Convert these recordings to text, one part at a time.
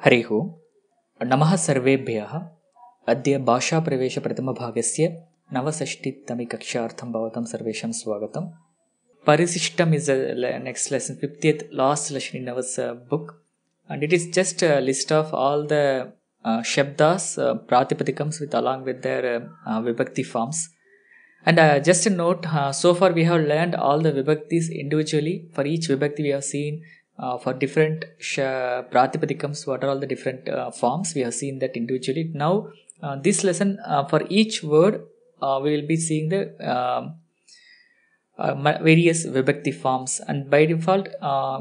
हरिः ओम् नमः सर्वेभ्यः। अद्य भाषा प्रवेश प्रथमभागस्य नवषष्टितमे कक्षार्थं भवतां सर्वेषां स्वागतम्। Parisishtam is the next lesson, 50th last lesson in our book, and it is just a list of all the shabdas, pratipadikams with along with their vibhakti forms. And just a note, so far we have learned all the vibhaktis individually. For each vibhakti we have seen for different pratipadikams what are all the different forms, we have seen that individually. Now this lesson for each word we will be seeing the various vibhakti forms, and by default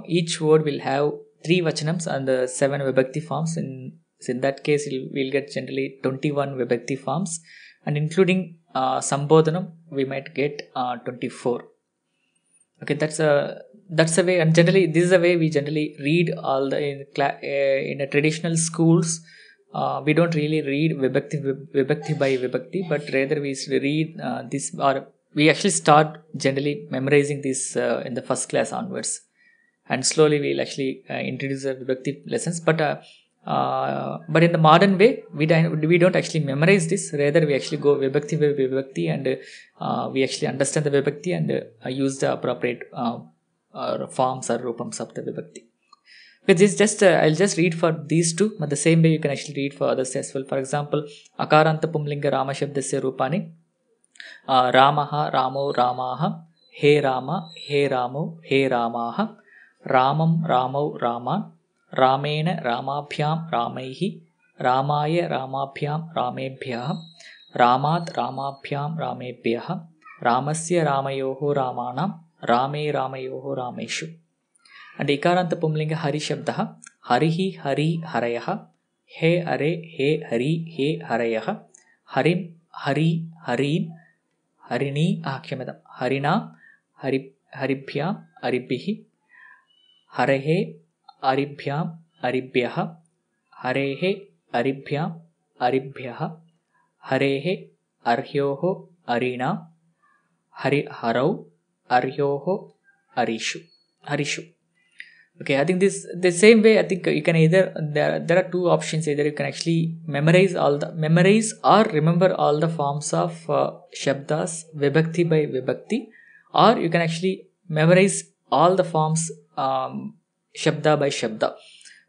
each word will have 3 vachanams and 7 vibhakti forms. In that case we'll get generally 21 vibhakti forms, and including sambodhanam we might get 24. Okay, that's a way, and generally this is the way we generally read all the in a traditional schools. We don't really read vibhakti by vibhakti, but rather we read this, or we actually start generally memorizing this in the first class onwards, and slowly we'll actually introduce the vibhakti lessons. But in the modern way, we don't actually memorize this. Rather, we actually go vibhakti by vibhakti, and we actually understand the vibhakti and use the appropriate forms or rupams of the vibhakti. With this, I'll just read for these two, but the same way you can actually read for others as well. For example, akaranta pumlinga rama shabdasya rupani ramaha ramo ramaha he rama he ramo he ramaha ramam ramo raman रामेण रामाभ्यां रामैः रामाय रामाभ्यां रामेभ्यः रामात् रामाभ्यां रामेभ्यः रामस्य रामयोः रामाणां रामे रामयोः रामेषु. And इकारान्त पुंलिंग Hari शब्दः हरिः हरि हरयः हे हरे हे हरि हे हरयः हरिं हरि हरीन् हरिणी क्षम्यतां हरिणा हरिभ्यां हरिभिः हरेः अरिभ्याम् अरिभ्यः हरेः अरिभ्याम् अरिभ्यः हरेः अर्ह्योः अरीणा हरौ अर्ह्योः हरिषु. Okay, I think the same way, I think you can either there are two options. Either you can actually memorize or remember all the forms of shabdas vibhakti by vibhakti, or you can actually memorize all the forms shabda by shabda.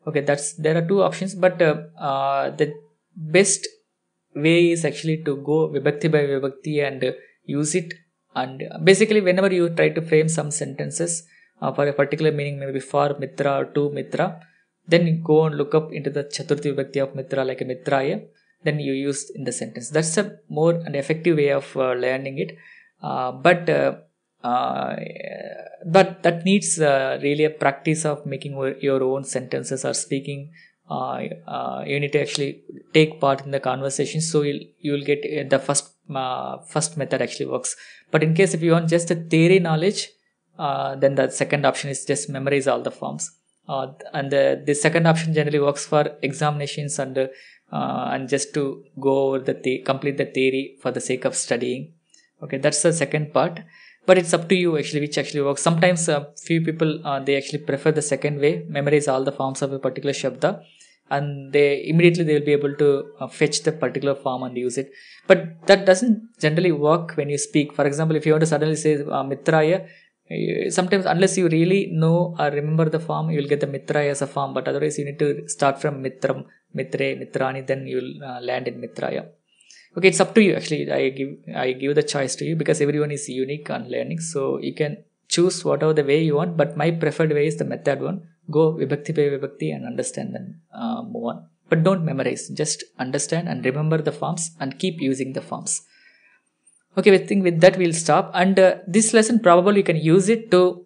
Okay, there are two options, but the best way is actually to go vibhakti by vibhakti and use it. And basically whenever you try to frame some sentences for a particular meaning, maybe for mitra or to mitra, then you go and look up into the chaturthi vibhakti of mitra, like a mitraya, then you use in the sentence. That's a more an effective way of learning it. But that needs really a practice of making your own sentences or speaking. You need to actually take part in the conversation, so you'll get the first method actually works. But in case if you want just a theory knowledge, then the second option is just memorize all the forms. And the second option generally works for examinations and just to go over complete the theory for the sake of studying. Okay, that's the second part. But it's up to you actually which actually works. Sometimes few people they actually prefer the second way, memorize all the forms of a particular shabda, and they'll be able to fetch the particular form and use it. But that doesn't generally work when you speak. For example, if you want to suddenly say mitraya, sometimes unless you really know or remember the form, you will get the mitraya as a form. But otherwise you need to start from mitram, mitre, mitrani, then you will land in mitraya. Okay, it's up to you actually. I give the choice to you, because everyone is unique on learning, so you can choose whatever the way you want. But my preferred way is the method one. Go vibhakti by vibhakti and understand, and move on. But don't memorize. Just understand and remember the forms and keep using the forms. Okay, I think with that we'll stop. And this lesson probably you can use it to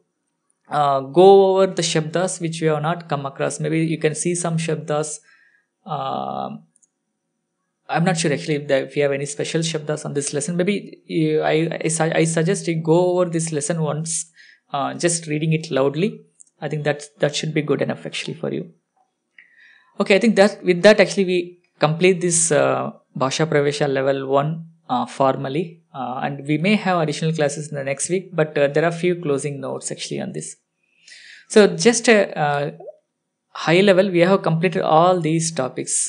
go over the shabdas which we have not come across. Maybe you can see some shabdas. I'm not sure actually if you have any special shabdas on this lesson. Maybe I suggest you go over this lesson once, just reading it loudly. I think that should be good enough actually for you. Okay, I think that with that actually we complete this Bhasha Pravesha level 1 formally, and we may have additional classes in the next week, but there are few closing notes actually on this. So just high level, we have completed all these topics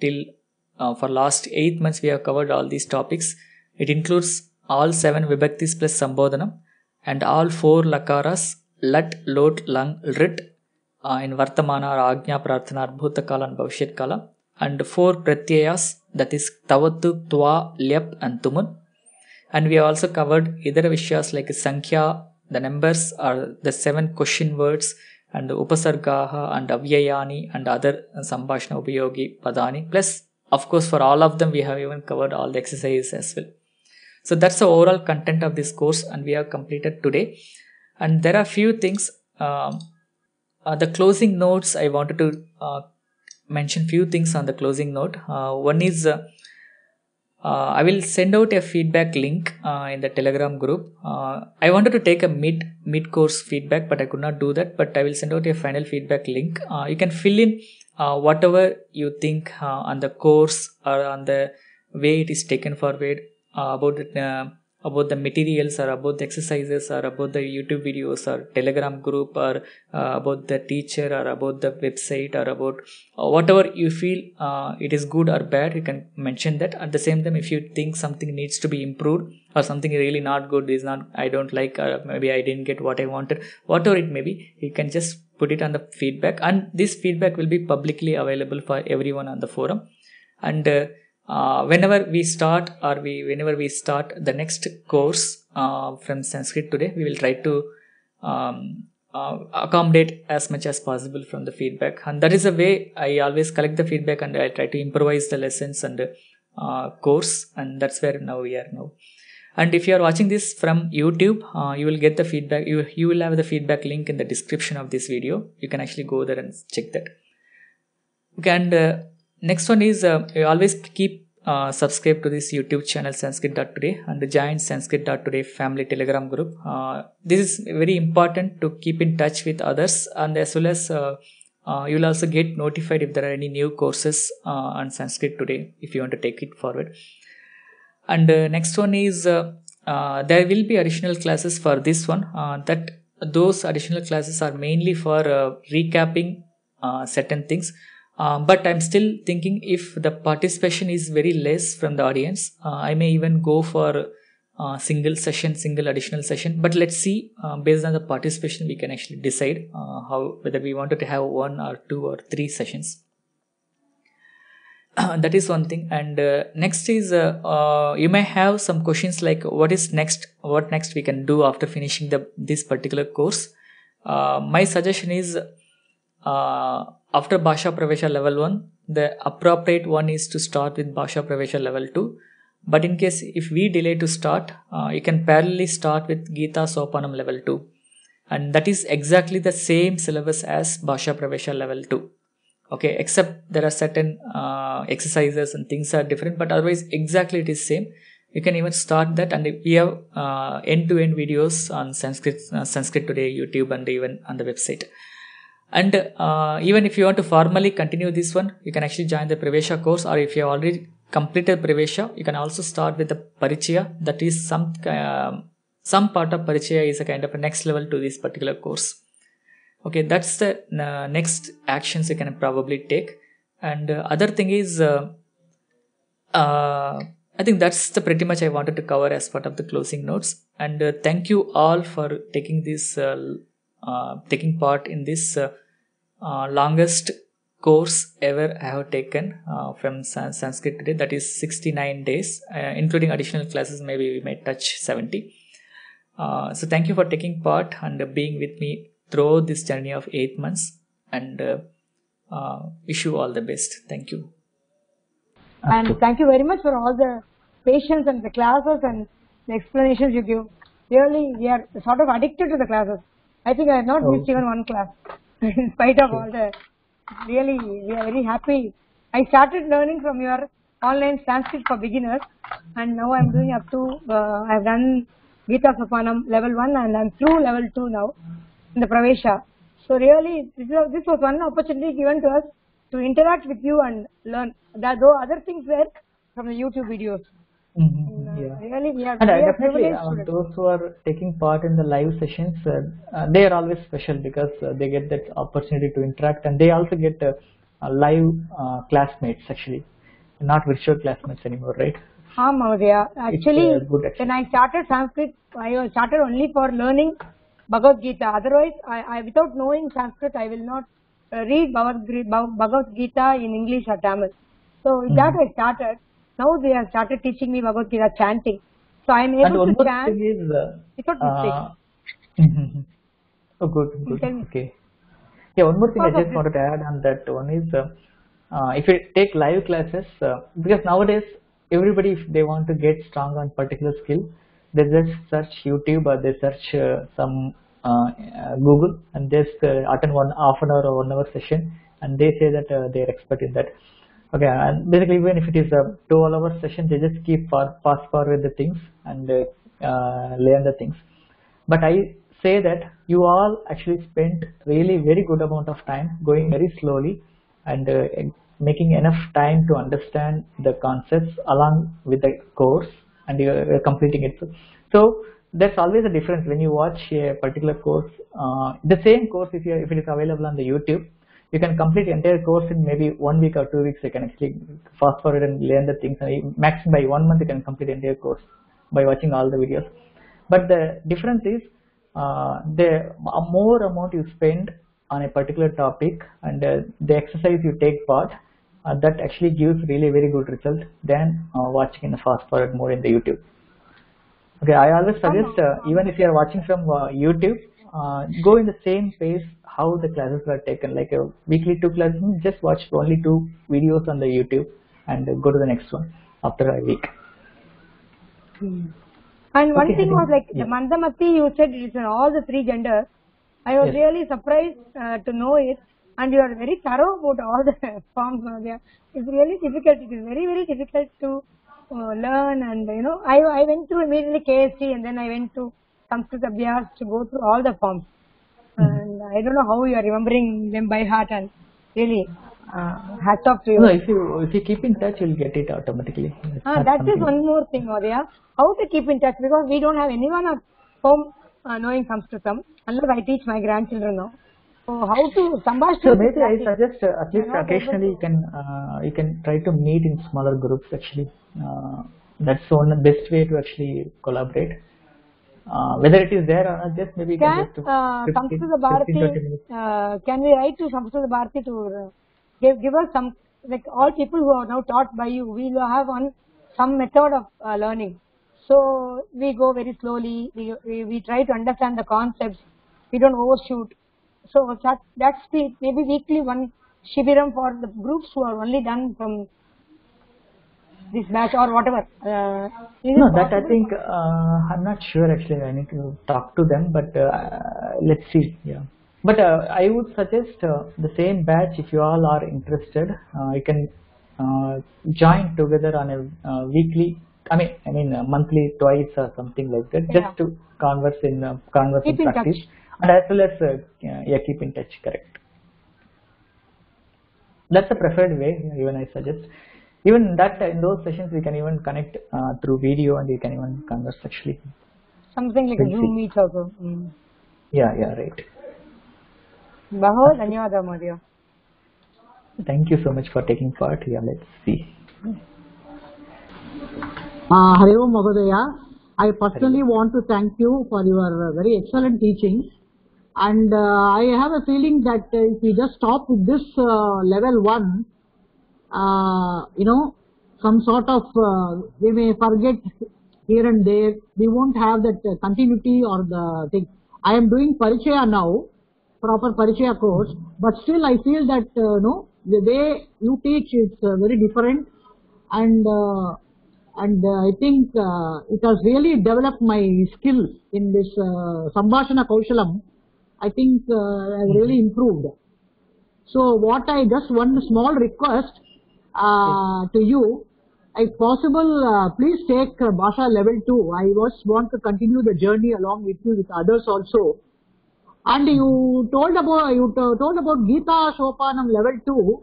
till for last 8 months. We have covered all these topics. It includes all 7 vibhaktis plus sambodhanam and all 4 lakaras: lat, lot, lang, rit in vartamana or agnya, prarthana, bhutakala and bhavishyat kala, and 4 pratyayas, that is tavatu, twa, lyap and tumun. And we have also covered other vishayas like sankhya, the numbers, are the 7 question words, and upasargaha and avyayani and other sambhashana upayogi padani. Plus, of course, for all of them we have even covered all the exercises as well. So that's the overall content of this course, and we have completed today. And there are few things. The closing notes, I wanted to mention few things on the closing note. One is I will send out a feedback link in the Telegram group. I wanted to take a mid course feedback, but I could not do that. But I will send out a final feedback link. You can fill in whatever you think on the course or on the way it is taken forward, about the materials or about the exercises or about the YouTube videos or Telegram group or about the teacher or about the website or about whatever you feel it is good or bad. You can mention that. At the same time, if you think something needs to be improved or something really not good, is not, I don't like, or maybe I didn't get what I wanted, whatever it may be, you can just put it on the feedback, and this feedback will be publicly available for everyone on the forum. And whenever we start the next course from Sanskrit Today, we will try to accommodate as much as possible from the feedback. And that is the way I always collect the feedback, and I try to improvise the lessons and course, and that's where now we are now. And if you are watching this from YouTube, you will get the feedback. You will have the feedback link in the description of this video. You can actually go there and check that. Okay, and next one is you always keep subscribe to this YouTube channel Sanskrit.Today and join Sanskrit.Today family Telegram group. This is very important to keep in touch with others, and as well as you will also get notified if there are any new courses on Sanskrit Today if you want to take it forward. And next one is there will be additional classes for this one. That those additional classes are mainly for recapping certain things. But I'm still thinking, if the participation is very less from the audience, I may even go for single additional session. But let's see, based on the participation, we can actually decide whether we wanted to have 1 or 2 or 3 sessions. That is one thing. And next is you may have some questions like what next we can do after finishing this particular course. My suggestion is, after Bhasha Pravesha level 1, the appropriate one is to start with Bhasha Pravesha level 2. But in case if we delay to start, you can parallelly start with Gita Sopanam level 2. And that is exactly the same syllabus as Bhasha Pravesha level 2. Okay, except there are certain exercises and things are different, but otherwise exactly it is same. You can even start that, and we have end-to-end videos on Sanskrit Today YouTube and even on the website. And even if you want to formally continue this one, you can actually join the Pravesha course, or if you have already completed Pravesha, you can also start with the Parichaya. That is some part of Parichaya is a kind of a next level to this particular course. Okay, that's the next actions you can probably take. And other thing is, I think that's the pretty much I wanted to cover as part of the closing notes. And thank you all for taking part in this longest course ever I have taken from Sanskrit Today. That is 69 days, including additional classes. Maybe we may touch 70. So thank you for taking part and being with me throughout this journey of 8 months, and wish you all the best. Thank you. And thank you very much for all the patience and the classes and the explanations you give. Really, we are sort of addicted to the classes. I think I have not missed even one class in spite of all the. Really, we are very happy. I started learning from your online Sanskrit for beginners, and now I am doing up to I have done Gita Sopanam level 1, and I am through level 2 now in the Pravesha. So really, this was one opportunity given to us to interact with you and learn. Though other things were from the YouTube videos. Yeah. Really, we are And definitely, privileged students. those who are taking part in the live sessions, they are always special because they get that opportunity to interact, and they also get live classmates actually, not virtual classmates anymore, right? Mahodaya. It's Actually, a good when access. I started Sanskrit, I started only for learning Bhagavad Gita. Otherwise, I without knowing Sanskrit, I will not read Bhagavad Gita in English or Tamil. So with that I started. Now they have started teaching me Bhagavad Gita chanting. So I am And able one to more chant thing is, without mistake. oh, good, You good, tell me. okay. Yeah, one more thing I Because of just this. wanted to add on that one is, if you take live classes, because nowadays everybody, if they want to get strong on particular skill, they just search YouTube or they search some Google and just attend one half an hour or 1 hour session, and they say that they are expert in that. Okay, and basically even if it is a 12-hour session, they just keep fast forward the things and learn the things. But I say that you all actually spent really very good amount of time going very slowly and making enough time to understand the concepts along with the course, and you're completing it. So there's always a difference when you watch a particular course. The same course, if it is available on the YouTube, you can complete the entire course in maybe 1 week or 2 weeks. You can actually fast forward and learn the things. And maximum by 1 month, you can complete the entire course by watching all the videos. But the difference is the more amount you spend on a particular topic and the exercise you take part, that actually gives really very good result than watching in a fast forward mode in the YouTube. Okay, I always suggest even if you are watching from YouTube, go in the same pace how the classes are taken. Like a weekly 2 classes, just watch only 2 videos on the YouTube and go to the next one after a week. And one thing was like the Mandamati, you said it is in all the 3 genders. I was really surprised to know it, and you are very thorough about all the forms. It's really difficult. It is very, very difficult to learn, and I went through immediately KST, and then I went to Sanskrit Abhyas to go through all the forms. And I don't know how you are remembering them by heart, and really hats off to you. No, if you keep in touch, you'll get it automatically. That is one more thing, Mahodaya. How to keep in touch, because we don't have anyone at home knowing Sanskritam, unless I teach my grandchildren now. So how to Sambhashana? So maybe I suggest at least occasionally you can try to meet in smaller groups actually. That's one best way to actually collaborate. Whether it is there or not, just maybe can just 15, 20 minutes. Can we write to Samskrita Bharati to give us some, like all people who are now taught by you, we will have some method of learning. So we go very slowly, we try to understand the concepts, we don't overshoot. So that's maybe weekly one Shibiram for the groups who are only done from this batch or whatever. No, that I think I'm not sure actually. I need to talk to them, but let's see. Yeah, but I would suggest the same batch if you all are interested. You can join together on a weekly. I mean monthly, twice or something like that, just to converse in practice, and as well as keep in touch. Correct. That's the preferred way. Even I suggest. Even that in those sessions we can even connect through video, and we can even converse actually. Something like a Zoom meet also. Yeah, right. Bahut dhanyawad, Mahodaya. Thank you so much for taking part. Yeah, let's see. Hari Om Mahodaya. I personally want to thank you for your very excellent teaching, and I have a feeling that if we just stop with this level 1, some sort of we may forget here and there. We won't have that continuity or the thing. I am doing Parichaya now, proper Parichaya course, but still I feel that the way you teach is very different, and I think it has really developed my skill in this Sambhashana Kaushalam. I think I have really improved. So what I just one small request to you, if possible, please take Bhasha level 2. I want to continue the journey along with you, with others also. And you told about Gita Sopanam level 2,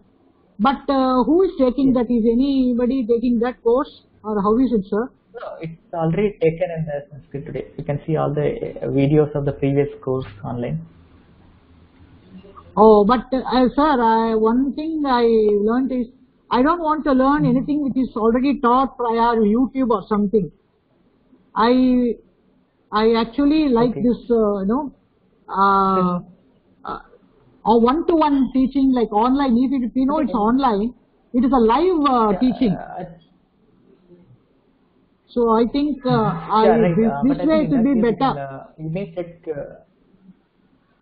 but who is taking that? Is anybody taking that course, or how is it, sir? No, it's already taken in the Sanskrit.Today. You can see all the videos of the previous course online. Oh, but sir, one thing I learned is I don't want to learn anything which is already taught prior YouTube or something. I actually like Okay. this, or one-to-one teaching, like online. If you know it's online, it is a live teaching. So I think this way it will be better. You may check.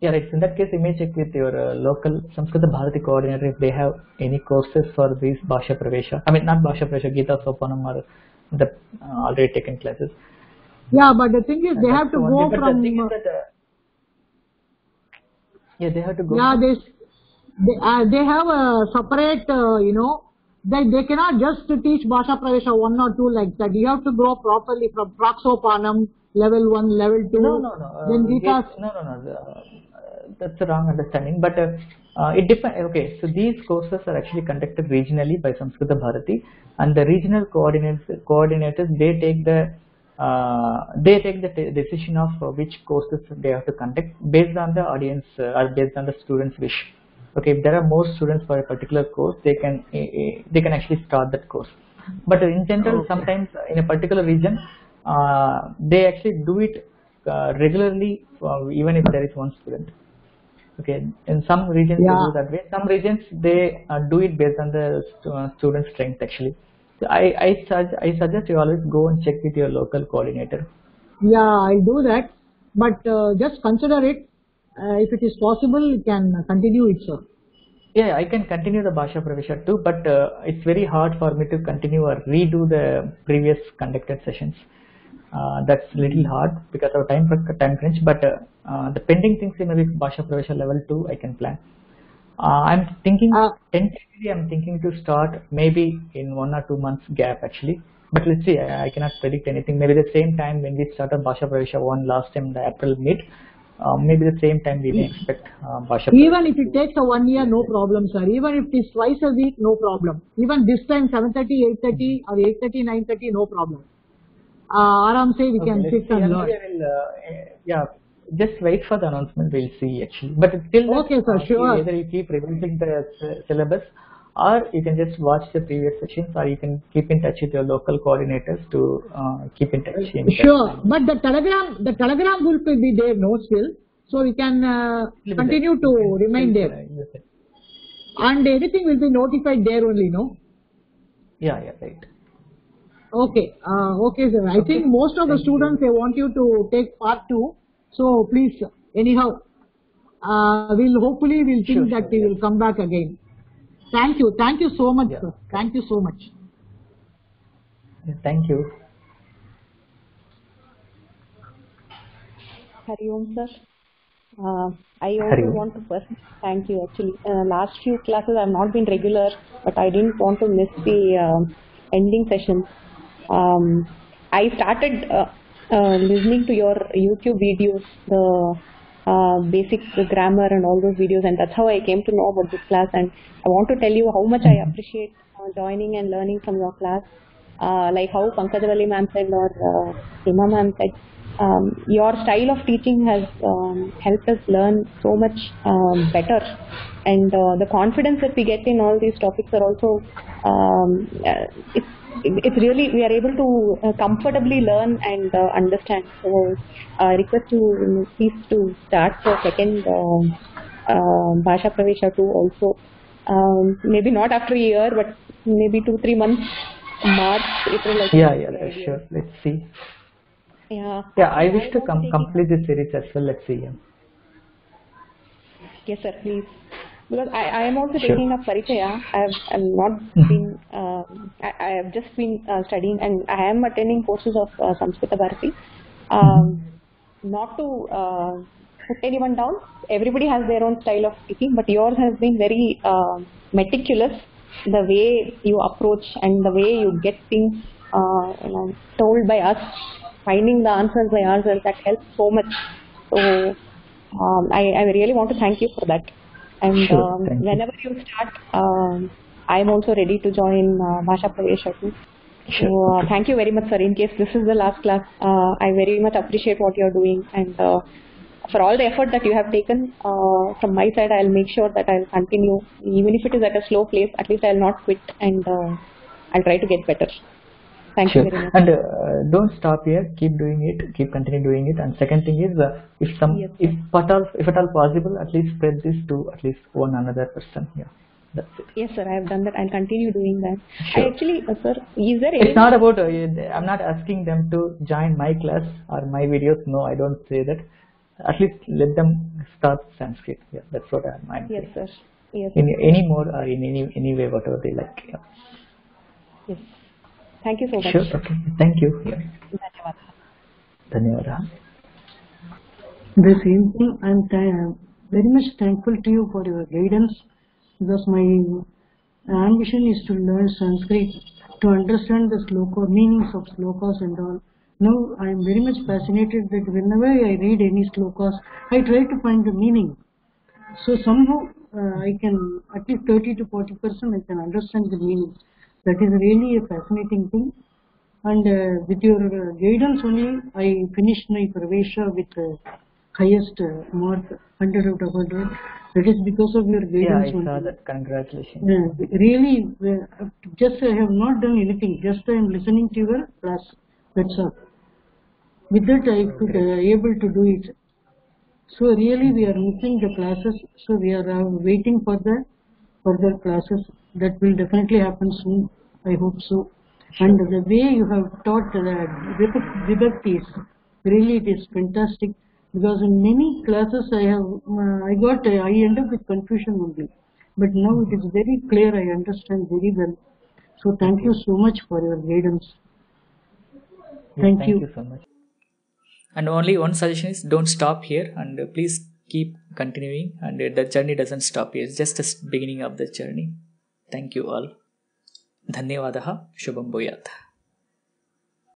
Yeah, right. In that case, you may check with your local Sanskrit Bharati coordinator if they have any courses for these Bhasha Pravesha. I mean, not Bhasha Pravesha, Gita Sopanam or the already taken classes. Yeah, but the thing is, they have to go from. Yeah, they have to go. Yeah, they have a separate, they cannot just teach Bhasha Pravesha 1 or 2 like that. You have to go properly from Praksopanam, level 1, level 2. No. Then Gita. No. That's a wrong understanding. But it depends. Okay, so these courses are actually conducted regionally by Sanskrit Bharati, and the regional coordinators they take the decision of which courses they have to conduct based on the audience or based on the students' wish. Okay, if there are more students for a particular course, they can actually start that course. But in general, sometimes in a particular region, they actually do it regularly, even if there is one student. Okay, in some regions they do that way. Some regions they do it based on the student strength actually. So I suggest you always go and check with your local coordinator. Yeah, I'll do that. But just consider it. If it is possible, you can continue it, sir. Yeah, I can continue the Bhasha Pravesha too, but it's very hard for me to continue or redo the previous conducted sessions. That's a little hard because of time crunch, but the pending things in maybe Bhasha Pravesha level 2 I can plan. I'm thinking tentatively I'm thinking to start maybe in 1 or 2 months gap actually, but let's see. I cannot predict anything. Maybe the same time when we started Bhasha Pravesha 1 last time, the April mid, maybe the same time we may expect Bhasha Pravesha. Even if it takes a 1 year, no problem, sir. Even if it is twice a week, no problem. Even this time 7:30, 8:30 or 8:30, 9:30, no problem. Aram say we can sit and learn. Yeah, just wait for the announcement. We'll see actually. But till then, okay, sir, sure. Either you keep revising the syllabus, or you can just watch the previous sessions, or you can keep in touch with your local coordinators to keep in touch. Sure, but the telegram group will be there, no, still, so we can continue to remain there, and everything will be notified there only, no? Yeah, right. Okay, okay, sir. I think most of the students they want you to take part 2. So please, anyhow, we'll think that we will come back again. Thank you so much, sir. Thank you so much. Thank you. Hari Om, sir. I also want to personally thank you. Actually, last few classes I have not been regular, but I didn't want to miss the ending sessions. I started listening to your YouTube videos, the basic grammar and all those videos, and that's how I came to know about this class. And I want to tell you how much I appreciate joining and learning from your class. Like how Pankajavali ma'am said or Hima ma'am said, your style of teaching has helped us learn so much better, and the confidence that we get in all these topics are also it's really, we are able to comfortably learn and understand. So I request you please to start the second Bhasha Pravesha 2 also. Maybe not after a year, but maybe 2-3 months, March, April. Yeah, sure. Let's see. Yeah, I wish to complete this series as well. Let's see. Yes, sir, please. Because I am also taking up Parichaya. I have not been, I have just been studying, and I am attending courses of Sanskrit Bharati. Not to put anyone down, everybody has their own style of teaching, but yours has been very meticulous. The way you approach and the way you get things told by us, finding the answers by ourselves, that helps so much. So I really want to thank you for that. And whenever you start, I am also ready to join Bhasha Pravesha too. So thank you very much, sir. In case this is the last class, I very much appreciate what you're doing, and for all the effort that you have taken from my side, I'll make sure that I'll continue, even if it is at a slow pace. At least I'll not quit, and I'll try to get better. Thank you very much. And don't stop here. Keep doing it. Keep continue doing it. And second thing is, if at all possible, at least spread this to at least one another person. Yeah, that's it. Yes, sir. I have done that. I'll continue doing that. Sure. I actually, sir, is there any? It's not about. I'm not asking them to join my class or my videos. No, I don't say that. At least let them start Sanskrit. Yeah, that's what I'm saying. Yes, sir. Yes. In any more or in any way, whatever they like. Yeah. Yes. Thank you so much. Sure. Okay. Thank you. Yeah. Dhanyawad. The same thing, I'm very much thankful to you for your guidance, because my ambition is to learn Sanskrit, to understand the sloka, meanings of slokas and all. Now I am very much fascinated that whenever I read any slokas, I try to find the meaning. So somehow I can, at least 30 to 40% I can understand the meaning. That is really a fascinating thing. And with your guidance only, I finished my Pravesha with highest mark, 100 out of 100. That is because of your guidance. Yeah, I saw that. Congratulations. Really, just I have not done anything. Just I am listening to your class. That's all. With that, I could able to do it. So really, we are missing the classes. So we are waiting for the further classes. That will definitely happen soon. I hope so. Sure. And the way you have taught the vibhaktis, really it is fantastic. Because in many classes I end up with confusion only. But now it is very clear. I understand very well. So thank you so much for your guidance. Thank you so much. And only one suggestion is, don't stop here, and please keep continuing, and the journey doesn't stop here. It's just the beginning of the journey. Thank you all. Dhanyavadaha. Shubham Bhuyat.